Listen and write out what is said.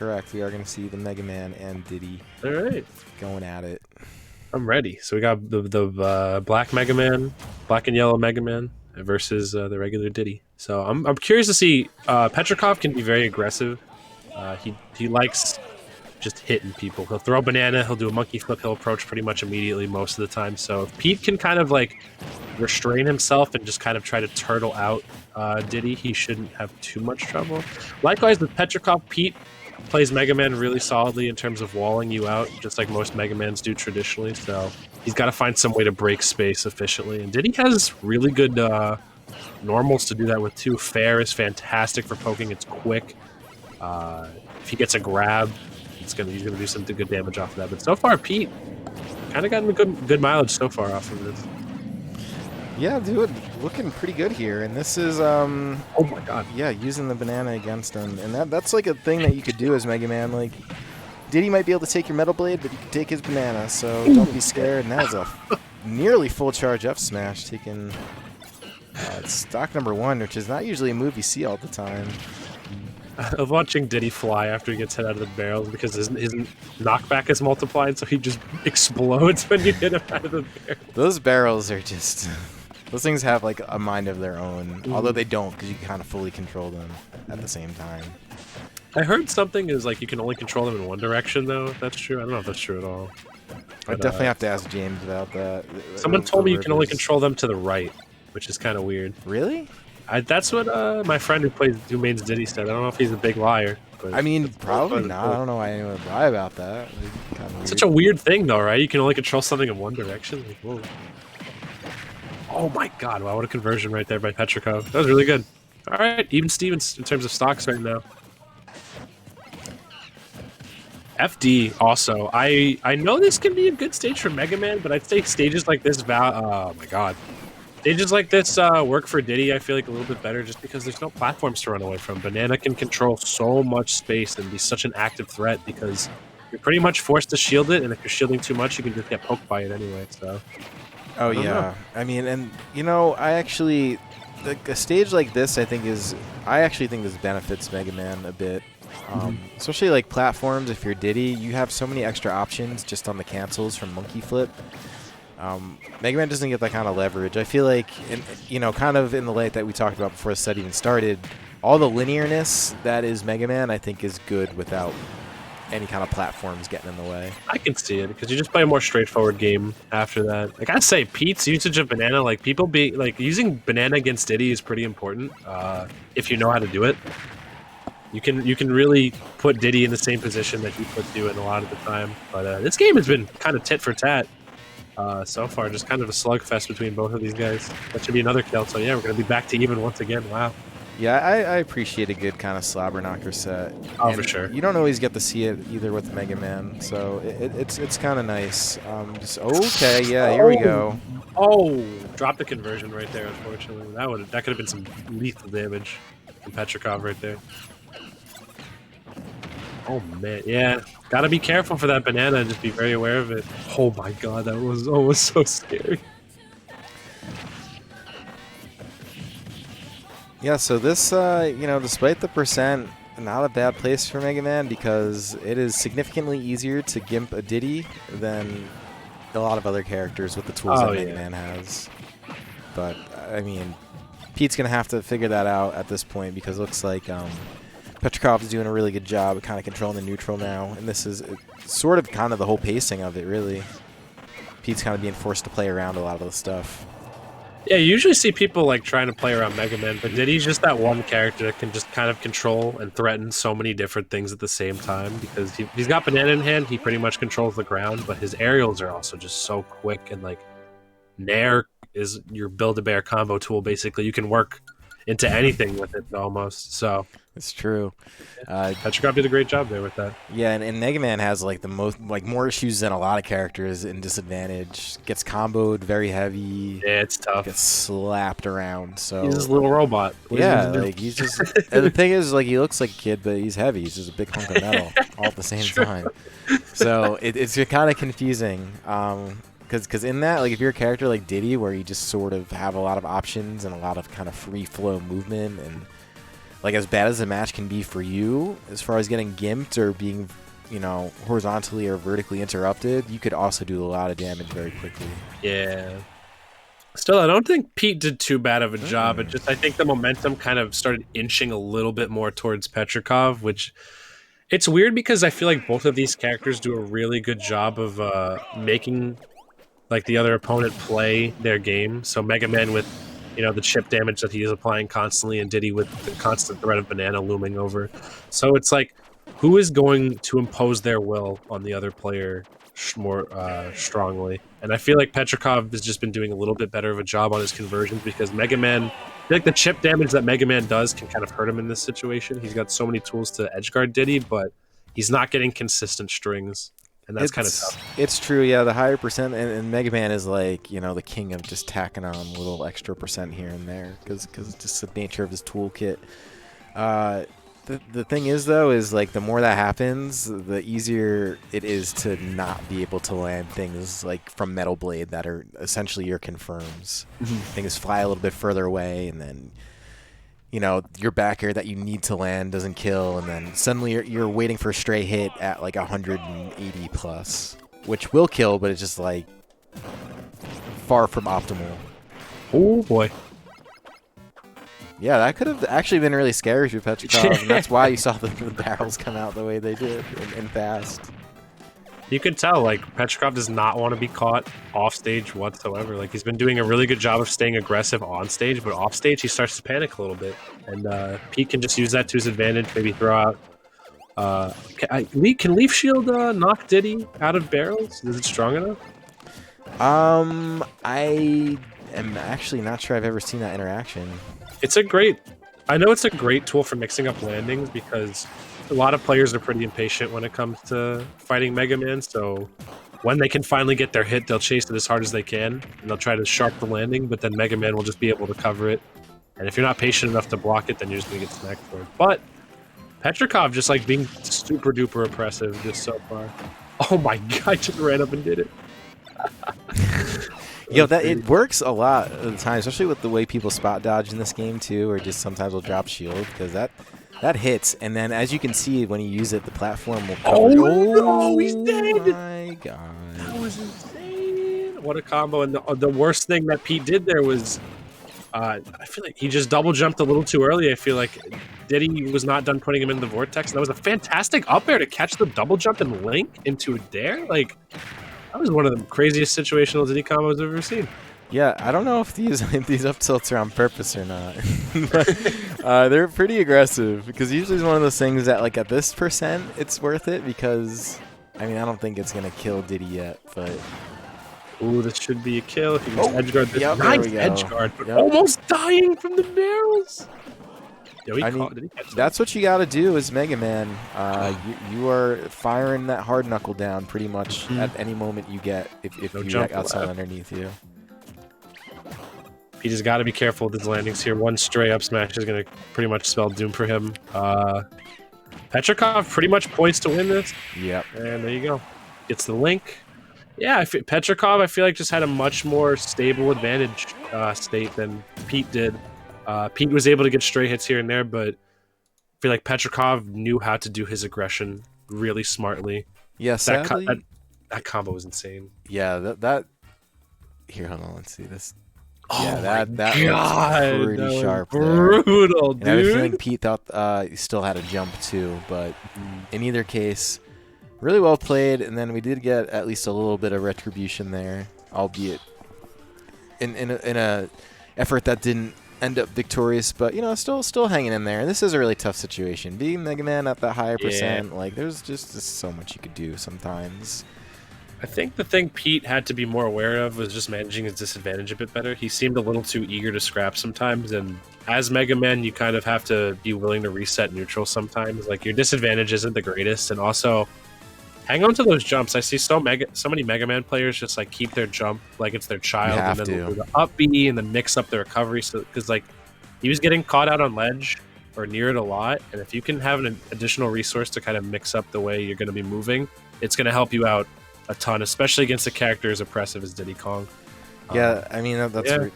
Correct. We are going to see the Mega Man and Diddy All right, going at it. I'm ready. So we got the black Mega Man, black and yellow Mega Man versus the regular Diddy. So I'm curious to see. Petrikov can be very aggressive. He likes just hitting people. He'll throw a banana. He'll do a monkey flip. He'll approach pretty much immediately most of the time. So if Pete can kind of like restrain himself and just kind of try to turtle out Diddy, he shouldn't have too much trouble. Likewise with Petrikov, Pete plays Mega Man really solidly in terms of walling you out, just like most Mega Mans do traditionally. So he's got to find some way to break space efficiently. And Diddy has really good normals to do that with too. Fair is fantastic for poking. It's quick. If he gets a grab, he's gonna do some good damage off of that. But so far, Pete kind of gotten good mileage so far off of this. Yeah, dude, looking pretty good here. And this is, Oh my god. yeah, using the banana against him. And that's like a thing that you could do as Mega Man. Like, Diddy might be able to take your Metal Blade, but you can take his banana, so don't be scared. And that is a nearly full charge F smash, taking stock number 1, which is not usually a move you see all the time. I love watching Diddy fly after he gets hit out of the barrels because his knockback is multiplied, so he just explodes when you hit him out of the barrel. Those barrels are just... Those things have like a mind of their own, although they don't, because you can kind of fully control them at the same time. I heard something is like you can only control them in one direction, though. If that's true. I don't know if that's true at all. I definitely have to ask James about that. Someone told me you can only control them to the right, which is kind of weird. Really? That's what my friend who mains Diddy said. I don't know if he's a big liar. But I mean, probably not. I don't know why anyone would lie about that. It's such a weird thing, though, right? You can only control something in one direction. Like, whoa. Oh my god, wow, what a conversion right there by Petrikov. That was really good. Alright, even Stevens in terms of stocks right now. FD also. I know this can be a good stage for Mega Man, but I'd say stages like this oh my god. Stages like this work for Diddy, I feel like a little bit better just because there's no platforms to run away from. Banana can control so much space and be such an active threat because you're pretty much forced to shield it, and if you're shielding too much, you can just get poked by it anyway, so... Oh yeah, I mean, and you know, I actually, a stage like this, I actually think this benefits Mega Man a bit, especially like platforms. If you're Diddy, you have so many extra options just on the cancels from Monkey Flip. Mega Man doesn't get that kind of leverage. I feel like, kind of in the light that we talked about before the set even started, all the linearness that is Mega Man, I think, is good without any kind of platforms getting in the way. I can see it because you just play a more straightforward game after that. Like I say, Pete's usage of banana, like using banana against Diddy is pretty important. If you know how to do it, you can really put Diddy in the same position that he puts you in a lot of the time. But this game has been kind of tit for tat so far, just kind of a slugfest between both of these guys. That should be another kill. So yeah, we're gonna be back to even once again. Wow. Yeah, I appreciate a good kind of slobber knocker set. Oh, for sure. You don't always get to see it either with Mega Man, so it's kind of nice. Okay, yeah, here we go. Oh, dropped the conversion right there. Unfortunately, that could have been some lethal damage from Petrikov right there. Oh man, yeah, gotta be careful for that banana and just be very aware of it. Oh my god, that was almost so scary. Yeah, so this, despite the percent, not a bad place for Mega Man because it is significantly easier to gimp a Diddy than a lot of other characters with the tools that Mega Man has. But, I mean, Pete's going to have to figure that out at this point because it looks like Petrikov is doing a really good job of kind of controlling the neutral now, and this is sort of kind of the whole pacing of it, really. Pete's kind of being forced to play around a lot of the stuff. Yeah, you usually see people like trying to play around Mega Man, but Diddy's just that one character that can just kind of control and threaten so many different things at the same time because he's got banana in hand, he pretty much controls the ground, but his aerials are also just so quick, and like Nair is your Build-A-Bear combo tool, basically. You can work into anything with it almost, so... It's true. Petrikov did a great job there with that. Yeah, and Mega Man has like the most, more issues than a lot of characters in disadvantage. Gets comboed very heavy. Yeah, it's tough. Gets slapped around. So he's this little robot. Yeah, like he's just. And the thing is, like, he looks like a kid, but he's heavy. He's just a big hunk of metal all at the same time. So it's kind of confusing. Because in that, like, if you're a character like Diddy, where you just sort of have a lot of options and a lot of kind of free flow movement and like as bad as the match can be for you, as far as getting gimped or being, horizontally or vertically interrupted, you could also do a lot of damage very quickly. Yeah. Still, I don't think Pete did too bad of a job. It just, I think the momentum kind of started inching a little bit more towards Petrikov, which it's weird because I feel like both of these characters do a really good job of making like the other opponent play their game. So Mega Man with the chip damage that he is applying constantly, and Diddy with the constant threat of banana looming over. So it's like, who is going to impose their will on the other player more strongly? And I feel like Petrikov has just been doing a little bit better of a job on his conversions, because Mega Man, I feel like the chip damage that Mega Man does can kind of hurt him in this situation. He's got so many tools to edgeguard Diddy, but he's not getting consistent strings. And that's kind of tough. It's true, yeah. The higher percent, and Mega Man is like, the king of just tacking on a little extra percent here and there, because just the nature of his toolkit. The thing is, though, is like the more that happens, the easier it is to not be able to land things like from Metal Blade that are essentially your confirms. Things fly a little bit further away, and then your back air that you need to land doesn't kill, and then suddenly you're waiting for a stray hit at like 180 plus, which will kill, but it's just like far from optimal. Oh boy. Yeah, that could have actually been really scary for Petrikov, and that's why you saw the barrels come out the way they did and fast. You can tell, like, Petrikov does not want to be caught off stage whatsoever. Like, he's been doing a really good job of staying aggressive on stage, but off stage he starts to panic a little bit. And Pete can just use that to his advantage, maybe throw out... can Leaf Shield knock Diddy out of barrels? Is it strong enough? I am actually not sure I've ever seen that interaction. I know it's a great tool for mixing up landings, because a lot of players are pretty impatient when it comes to fighting Mega Man, so when they can finally get their hit, they'll chase it as hard as they can, and they'll try to sharp the landing, but then Mega Man will just be able to cover it. And if you're not patient enough to block it, then you're just going to get smacked for it. But Petrikov just like being super duper oppressive just so far. Oh my god, I just ran up and did it. It works a lot of the time, especially with the way people spot dodge in this game too, or just sometimes will drop shield, because that hits, and then as you can see when you use it, the platform will cover. Oh no, he's dead! Oh my god. That was insane. What a combo. And the worst thing that Pete did there was, I feel like he just double jumped a little too early. I feel like Diddy was not done putting him in the vortex, and that was a fantastic up air to catch the double jump and link into a dare. Like, that was one of the craziest situational Diddy combos I've ever seen. Yeah, I don't know if these up tilts are on purpose or not. But, they're pretty aggressive, because usually it's one of those things that, like, at this percent, it's worth it, because, I mean, I don't think it's going to kill Diddy yet, but... Ooh, this should be a kill if you just edgeguard this. Yep, nice edgeguard, but almost dying from the barrels. Yeah, did he catch that's what you got to do as Mega Man. You are firing that hard knuckle down pretty much at any moment you get if you got someone underneath you. He just got to be careful with his landings here. One stray up smash is going to pretty much spell doom for him. Petrikov pretty much poised to win this. Yep. And there you go. Gets the link. Yeah, Petrikov, I feel like, just had a much more stable advantage state than Pete did. Pete was able to get stray hits here and there, but I feel like Petrikov knew how to do his aggression really smartly. Yeah, sadly, that combo was insane. Yeah, that... Here, hold on, let's see this. Oh yeah, that God, was pretty sharp. Brutal, dude. And I have a feeling Pete thought he still had a jump too, but in either case, really well played. And then we did get at least a little bit of retribution there, albeit in a effort that didn't end up victorious, but still hanging in there. And this is a really tough situation. Being Mega Man at that higher percent, like there's just so much you could do sometimes. I think the thing Pete had to be more aware of was just managing his disadvantage a bit better. He seemed a little too eager to scrap sometimes, and as Mega Man, you kind of have to be willing to reset neutral sometimes. Like, your disadvantage isn't the greatest, and also hang on to those jumps. I see so many Mega Man players just like keep their jump like it's their child, and then do the up B and then mix up the recovery. So, because like he was getting caught out on ledge or near it a lot, and if you can have an additional resource to kind of mix up the way you're going to be moving, it's going to help you out a ton, especially against a character as oppressive as Diddy Kong. Yeah, I mean, that's